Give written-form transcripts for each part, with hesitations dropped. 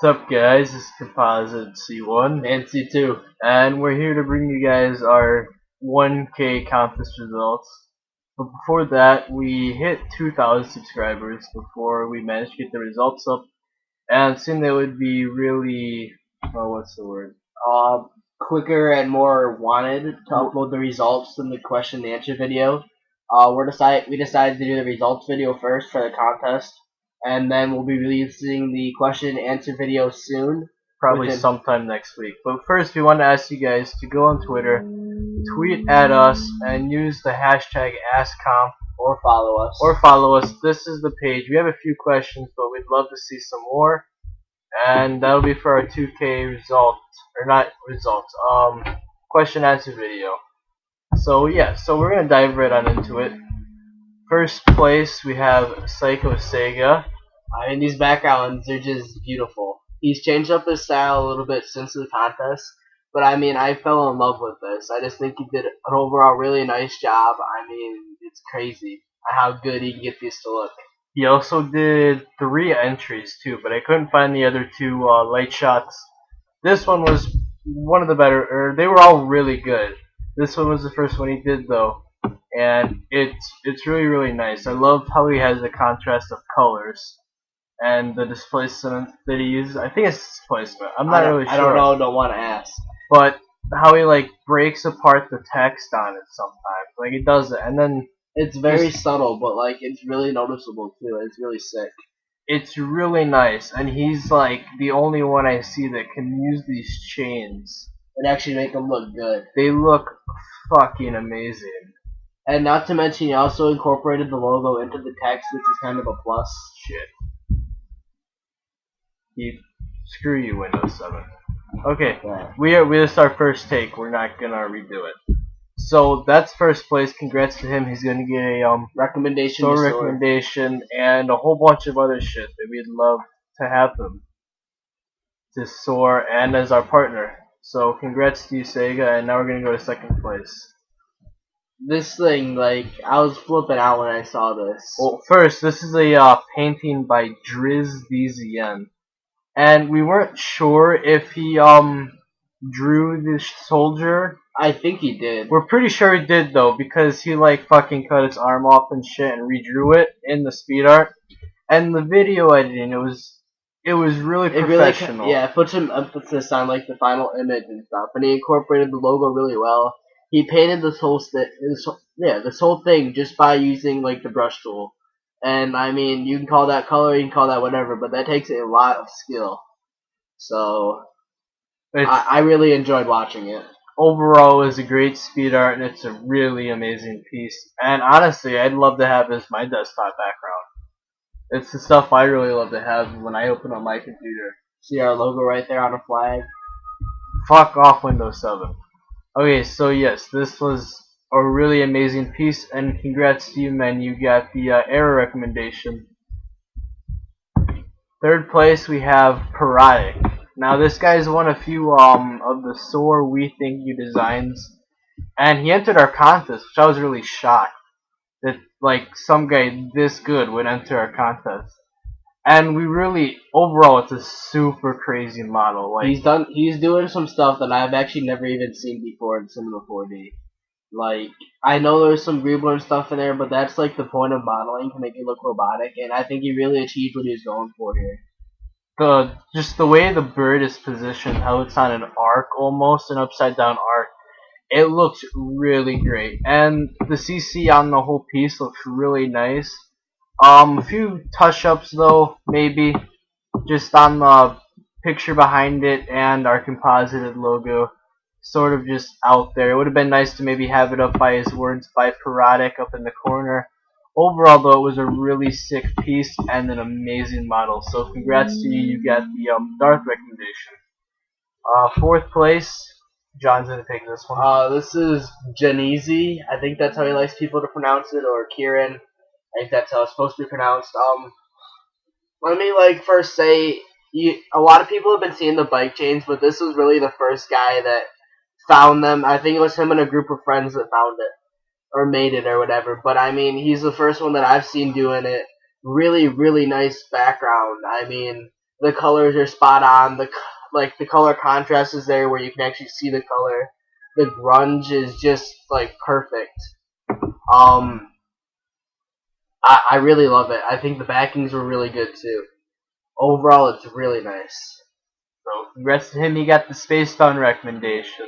What's up, guys? This is Composite C1, And C2. and we're here to bring you guys our 1K contest results. But before that, we hit 2,000 subscribers before we managed to get the results up, and soon they would be really, what's the word? Quicker and more wanted to upload the results than the question and answer video. We decided to do the results video first for the contest, and then we'll be releasing the question and answer video soon. Probably sometime next week. But first, we want to ask you guys to go on Twitter, tweet at us, and use the hashtag AskComp Or follow us. This is the page. We have a few questions, but we'd love to see some more. And that'll be for our 2K results, or not results, question answer video. So yeah, so we're gonna dive right on into it. First place we have Psycho Sega. I mean, these backgrounds are just beautiful. He's changed up his style a little bit since the contest, but I mean, I fell in love with this. I just think he did an overall really nice job. I mean, it's crazy how good he can get these to look. He also did 3 entries too, but I couldn't find the other 2 light shots. This one was one of the better, or they were all really good. This one was the first one he did though, and it's really nice. I love how he has the contrast of colors and the displacement that he uses. I think it's displacement. I'm not really sure. I don't know. Don't want to ask. But how he like breaks apart the text on it sometimes, like he does it, and then it's very subtle, but like it's really noticeable too. It's really sick. It's really nice, and he's like the only one I see that can use these chains and actually make them look good. They look fucking amazing. And not to mention, he also incorporated the logo into the text, which is kind of a plus. Shit. Screw you, Windows 7. Okay, this is our first take. We're not gonna redo it. So that's first place. Congrats to him. He's gonna get a recommendation and a whole bunch of other shit that we'd love to have him to Soar and as our partner. So congrats to you, Sega. And now we're gonna go to second place. This thing, like, I was flipping out when I saw this. Well, first, this is a painting by Driz DZN. And we weren't sure if he drew this soldier. I think he did. We're pretty sure he did though, because he like fucking cut his arm off and shit and redrew it in the speed art. And the video editing, it was really professional. It puts some emphasis on like the final image and stuff, and he incorporated the logo really well. He painted this whole thing just by using like the brush tool. And I mean, you can call that color, you can call that whatever, but that takes a lot of skill. So I really enjoyed watching it. Overall, it was a great speed art, and it's a really amazing piece. And honestly, I'd love to have this my desktop background. It's the stuff I really love to have when I open up my computer. See our logo right there on a flag? Fuck off, Windows 7. Okay, so yes, this was a really amazing piece, and congrats to you, man. You got the error recommendation. Third place, we have Parodic. Now, this guy's won a few of the SOAR We Think You designs, and he entered our contest, which I was really shocked that like some guy this good would enter our contest. And we really, overall, it's a super crazy model. Like he's doing some stuff that I've actually never even seen before in Cinema 4D. Like, I know there's some Greebler stuff in there, but that's like the point of modeling, to make it look robotic, and I think he really achieved what he was going for here. Just the way the bird is positioned, how it's on an arc almost, an upside down arc, it looks really great. And the CC on the whole piece looks really nice. A few touch-ups though, maybe, just on the picture behind it and our composited logo, sort of just out there. It would have been nice to maybe have it up by his words by Parodic up in the corner. Overall, though, it was a really sick piece and an amazing model. So congrats to you. You got the Darth recommendation. Fourth place, John's gonna take this one. This is Genezi. I think that's how he likes people to pronounce it, or Kieran. I think that's how it's supposed to be pronounced. Let me first say, a lot of people have been seeing the bike chains, but this was really the first guy that found them. I think it was him and a group of friends that found it, or made it, or whatever. But I mean, he's the first one that I've seen doing it. Really, really nice background. I mean, The colors are spot on. The color contrast is there where you can actually see the color. The grunge is just like perfect. Um, I really love it. I think the backings were really good too. Overall, it's really nice. So congrats to him, he got the Spacebound recommendation.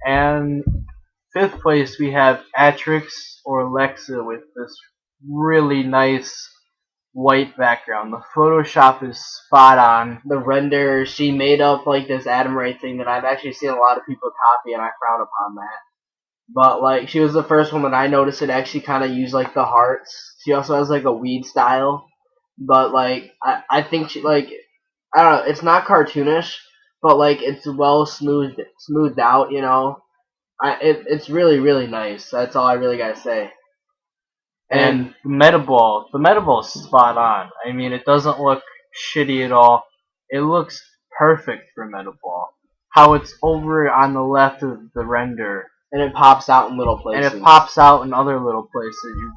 And fifth place we have Atrix or Alexa with this really nice white background. The Photoshop is spot on. The render, she made up like this Adam Ray thing that I've actually seen a lot of people copy, and I frown upon that. But like, she was the first one that I noticed it actually kind of used like the hearts. She also has like a weed style, but like I think she like I don't know. It's not cartoonish, but like it's well smoothed out. You know, it's really nice. That's all I really gotta say. And the Metaball is spot on. I mean, it doesn't look shitty at all. It looks perfect for Metaball. How it's over on the left of the render, and it pops out in little places. and it pops out in other little places. You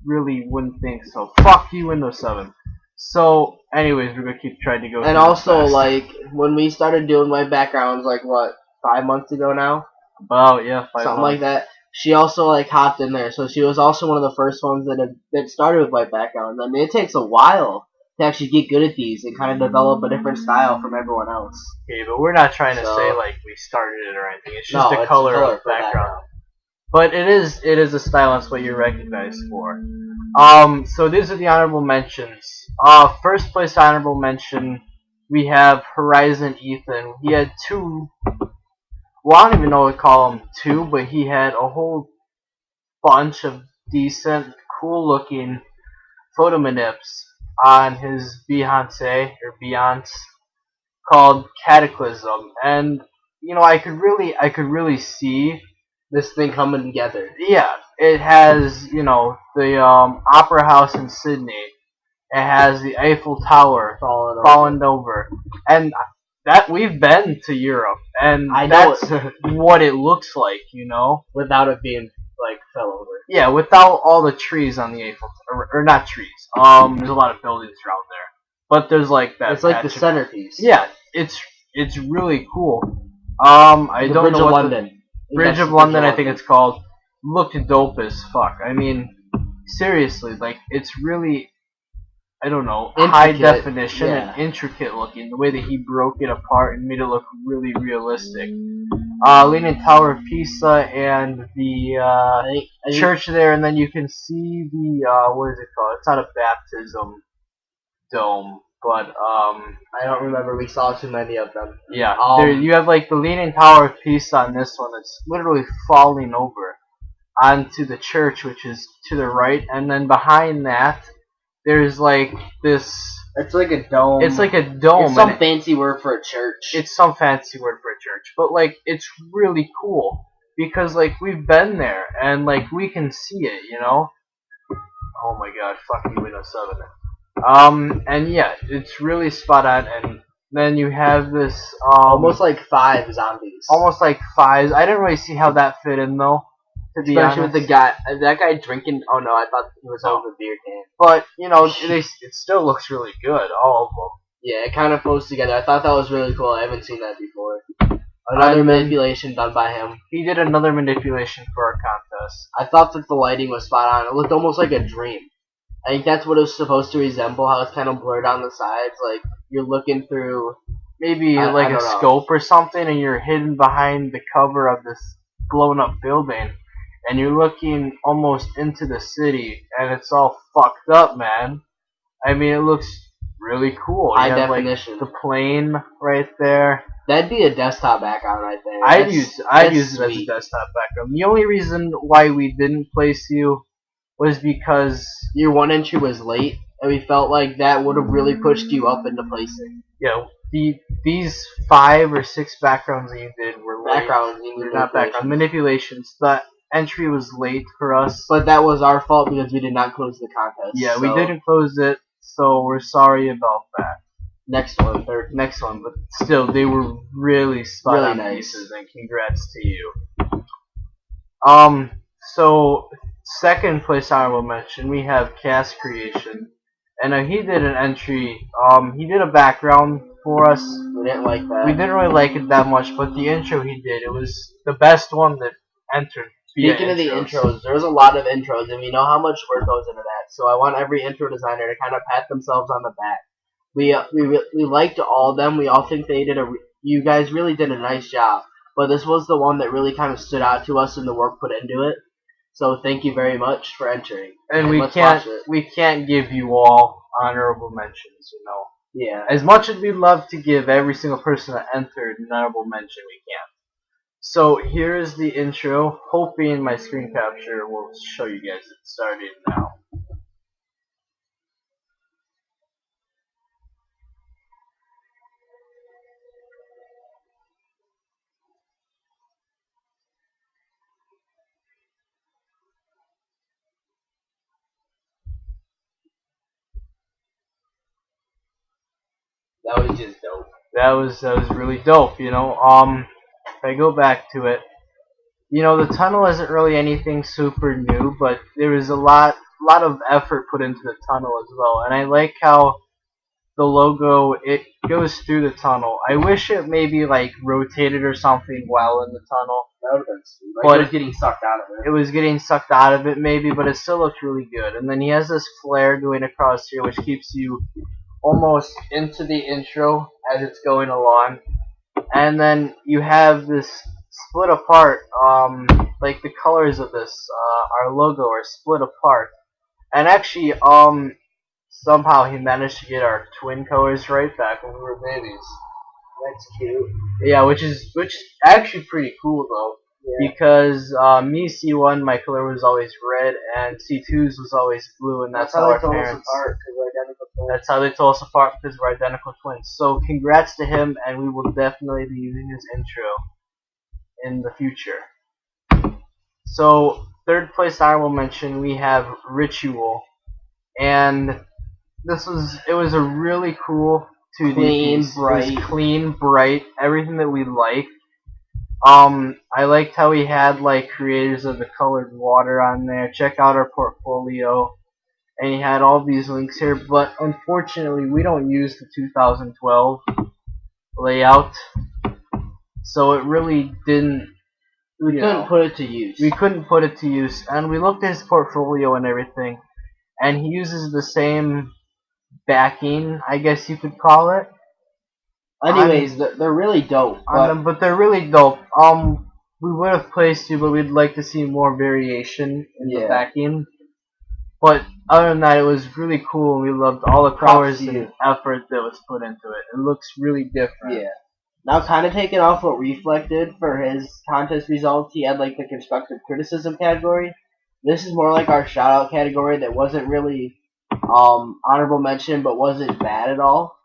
really wouldn't think so. Fuck you, Windows 7. So, anyways, we're gonna keep trying to go. And also, like when we started doing white backgrounds, like what 5 months ago now, about 5 something months. like that. She also like hopped in there, so she was also one of the first ones that started with white backgrounds. I mean, it takes a while to actually get good at these and kind of develop a different style from everyone else. Okay, but we're not trying to say like we started it or anything. It's just No, a it's color color of for background. But it is a style. That's what you're recognized for. So these are the honorable mentions. First place honorable mention, we have Horizon Ethan. He had two. Well, I don't even know what to call him two, but he had a whole bunch of decent, cool-looking photo manips on his Behance called Cataclysm, and I could really see This thing coming together. Yeah, it has the Opera House in Sydney. It has the Eiffel Tower fallen over, and that we've been to Europe, and I know that's what it looks like, without it being like fell over. Yeah, without all the trees on the Eiffel, or not trees. There's a lot of buildings around there, but there's like that. It's like the centerpiece. Yeah, it's really cool. I don't know what London. Bridge of London, I think it's called. Looked dope as fuck. I mean, seriously, like it's really, I don't know, high definition and intricate looking. The way that he broke it apart and made it look really realistic. Leaning Tower of Pisa and the church there, and then you can see the what is it called? It's not a baptism dome, but I don't remember. We saw too many of them. Yeah, you have like the Leaning Tower of Pisa on this one that's literally falling over onto the church, which is to the right, and then behind that there's like this. It's like a dome. It's like a dome. It's some fancy word for a church. It's some fancy word for a church, but like it's really cool because like we've been there and like we can see it, Oh my god, fuck you, Windows 7. And yeah, it's really spot on, and then you have this almost like 5 zombies. Almost like 5. I didn't really see how that fit in though. Especially with that guy drinking. Oh no, I thought he was over the beer can. But it still looks really good, all of them. Yeah, it kind of flows together. I thought that was really cool. I haven't seen that before. Another manipulation done by him. He did another manipulation for our contest. I thought that the lighting was spot on. It looked almost like a dream. I think that's what it was supposed to resemble. How it's kind of blurred on the sides, like you're looking through maybe like a scope or something, and you're hidden behind the cover of this blown up building. And you're looking almost into the city, and it's all fucked up, man. I mean, it looks really cool. High definition. Like, the plane right there. That'd be a desktop background right there. I'd use it as a desktop background. The only reason why we didn't place you was because your 1 entry was late, and we felt like that would have really pushed you up into placing. Yeah, these 5 or 6 backgrounds that you did were backgrounds. They're not background manipulations. The entry was late for us, but that was our fault because we did not close the contest. Yeah, we didn't close it, so we're sorry about that. Next one, but still, they were really spot on nice pieces, and congrats to you. So second place honorable mention, we have Cast Creation, and he did an entry. He did a background for us. We didn't like that. We didn't really like it that much, but the intro he did, it was the best one that entered. Speaking of the intros, there's a lot of intros, and we know how much work goes into that. So I want every intro designer to kind of pat themselves on the back. We liked all of them. We all think they did you guys really did a nice job. But this was the one that really kind of stood out to us in the work put into it. So thank you very much for entering. And we can't give you all honorable mentions, you know. Yeah. As much as we'd love to give every single person that entered an honorable mention, we can't. So here is the intro. Hoping my screen capture will show you guys it started now. That was just dope. That was really dope, you know. If I go back to it, you know, the tunnel isn't really anything super new, but there was a lot of effort put into the tunnel as well, and I like how the logo, it goes through the tunnel. I wish it maybe like rotated or something while in the tunnel. That would have been sweet. But it was getting sucked out of it. It was getting sucked out of it maybe, but it still looks really good. And then he has this flare going across here, which keeps you almost into the intro as it's going along. And then you have this split apart, like the colors of this, our logo are split apart. And actually, somehow he managed to get our twin colors right back when we were babies. That's cute. Yeah, which is actually pretty cool though. Yeah. Because me C1 my color was always red and C2's was always blue, and that's how our parents. That's how they told us apart, because we're identical twins. So congrats to him, and we will definitely be using his intro in the future. So third place honorable mention, we have Ritual, and it was a really cool 2D clean, piece. bright. It was clean, bright, everything that we like. I liked how we had like creators of the colored water on there. Check out our portfolio. And he had all these links here, but unfortunately we don't use the 2012 layout, so it really didn't. We couldn't put it to use. We couldn't put it to use, and we looked at his portfolio and everything, and he uses the same backing, I guess you could call it. Anyways, they're really dope. But they're really dope. We would have placed you, but we'd like to see more variation in the backing. But other than that, it was really cool. We loved all the colors and effort that was put into it. It looks really different. Yeah. Now, kind of taking off what Reflected for his contest results, he had like the constructive criticism category. This is more like our shout out category that wasn't really honorable mention, but wasn't bad at all.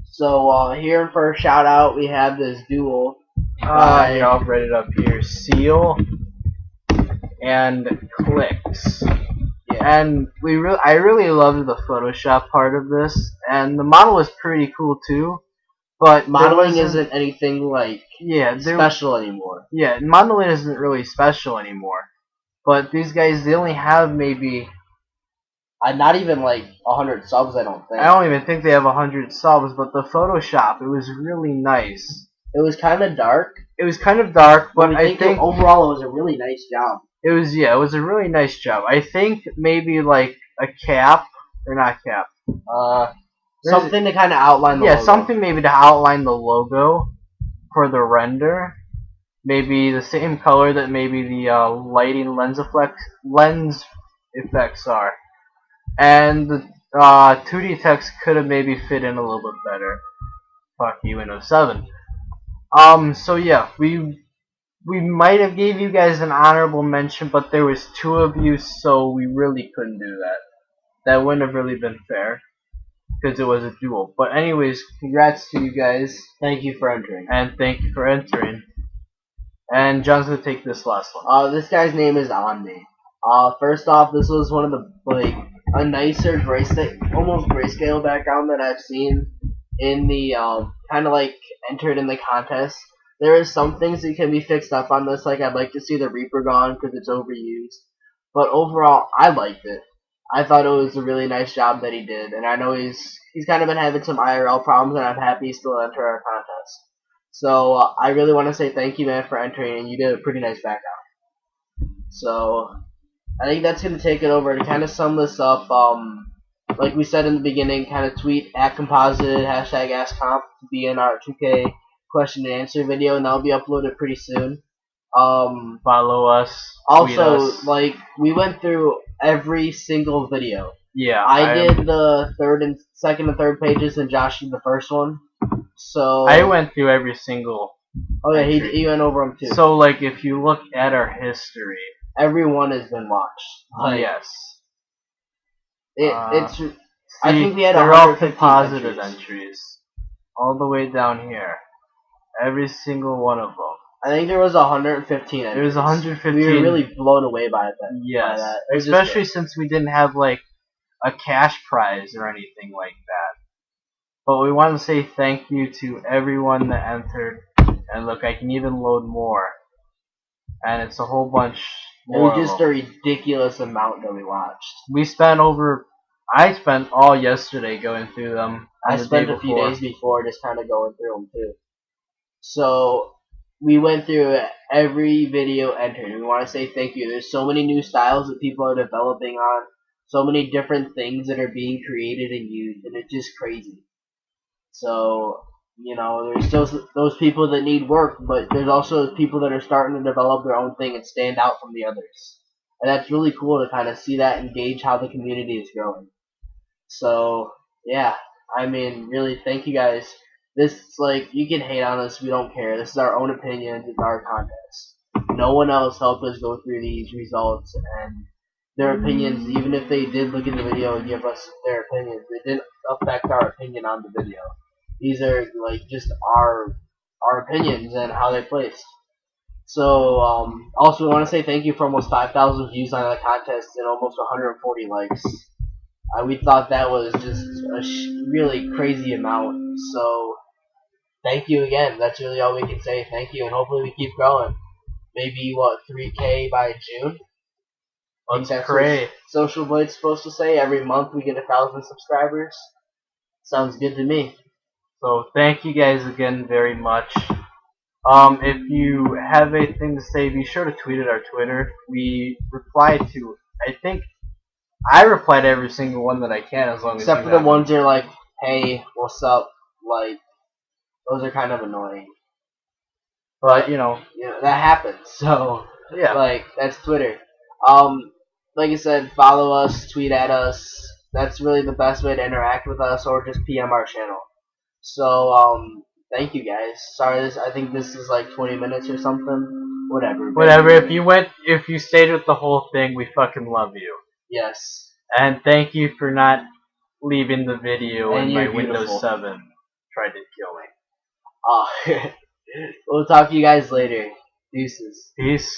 So here for a shout out, we have this duel. Here, I'll write it up here. Seal and Clicks. And I really loved the Photoshop part of this, and the model was pretty cool too. But modeling isn't anything like special anymore. Yeah, modeling isn't really special anymore. But these guys, they only have maybe not even like 100 subs. I don't think. I don't even think they have 100 subs. But the Photoshop, it was really nice. It was kind of dark. But I think overall it was a really nice job. It was a really nice job. I think maybe like a cap, or not cap. Something to kind of outline the logo. Something maybe to outline the logo for the render. Maybe the same color that maybe the lighting lens effects are. And the 2D text could have maybe fit in a little bit better. Fuck you, Windows 7. So yeah, we might have gave you guys an honorable mention, but there was 2 of you, so we really couldn't do that. That wouldn't have really been fair, because it was a duel. But anyways, congrats to you guys. Thank you for entering. And thank you for entering. And John's gonna take this last one. This guy's name is Omni. First off, this was one of the a nicer almost grayscale background that I've seen in the kind of like entered in the contest. There is some things that can be fixed up on this, like I'd like to see the Reaper gone because it's overused. But overall, I liked it. I thought it was a really nice job that he did, and I know he's kind of been having some IRL problems, and I'm happy he still entered our contest. So I really want to say thank you, man, for entering, and you did a pretty nice background. So I think that's going to take it over to kind of sum this up. Like we said in the beginning, kind of tweet at Composited, hashtag AskComp to be in our 2K question and answer video, and that'll be uploaded pretty soon. Follow us. Tweet Also, us. like, we went through every single video. Yeah, I did the second and third pages, and Josh did the first one. So I went through every single. Oh yeah, entry. he went over them too. So like, if you look at our history, everyone has been watched. Like, yes. It's. See, I think we had they're all 150 composited entries, all the way down here. Every single one of them. I think there was 115 entries. There was 115. We were really blown away by that. Yes, by that. especially since we didn't have like a cash prize or anything like that. But we want to say thank you to everyone that entered. And look, I can even load more. And it's a whole bunch more. It was just a ridiculous amount that we watched. I spent all yesterday going through them. I spent a few days before just kind of going through them too. So we went through every video entered. We want to say thank you. There's so many new styles that people are developing on. So many different things that are being created and used, and it's just crazy. So, there's still those people that need work, but there's also people that are starting to develop their own thing and stand out from the others. And that's really cool to kind of see that and gauge how the community is growing. So, yeah, I mean, really, thank you guys. You can hate on us, we don't care. This is our own opinions, it's our contest. No one else helped us go through these results and their opinions, even if they did look at the video and give us their opinions, it didn't affect our opinion on the video. These are just our opinions and how they placed. So also we want to say thank you for almost 5,000 views on the contest and almost 140 likes. We thought that was just a really crazy amount. So thank you again. That's really all we can say. Thank you, and hopefully we keep growing. Maybe 3K by June. Let's pray. Social Blade's supposed to say every month we get 1,000 subscribers. Sounds good to me. So thank you guys again very much. If you have anything to say, be sure to tweet at our Twitter. We reply to, I reply to every single one that I can, as long as except for the ones that are like, hey, what's up? Those are kind of annoying. But that happens. So yeah, that's Twitter. Like I said, follow us, tweet at us. That's really the best way to interact with us, or just PM our channel. So, thank you guys. Sorry, I think this is 20 minutes or something. Whatever. If you stayed with the whole thing, we fucking love you. Yes. And thank you for not leaving the video when my Windows 7 tried to kill me. We'll talk to you guys later. Deuces. Peace.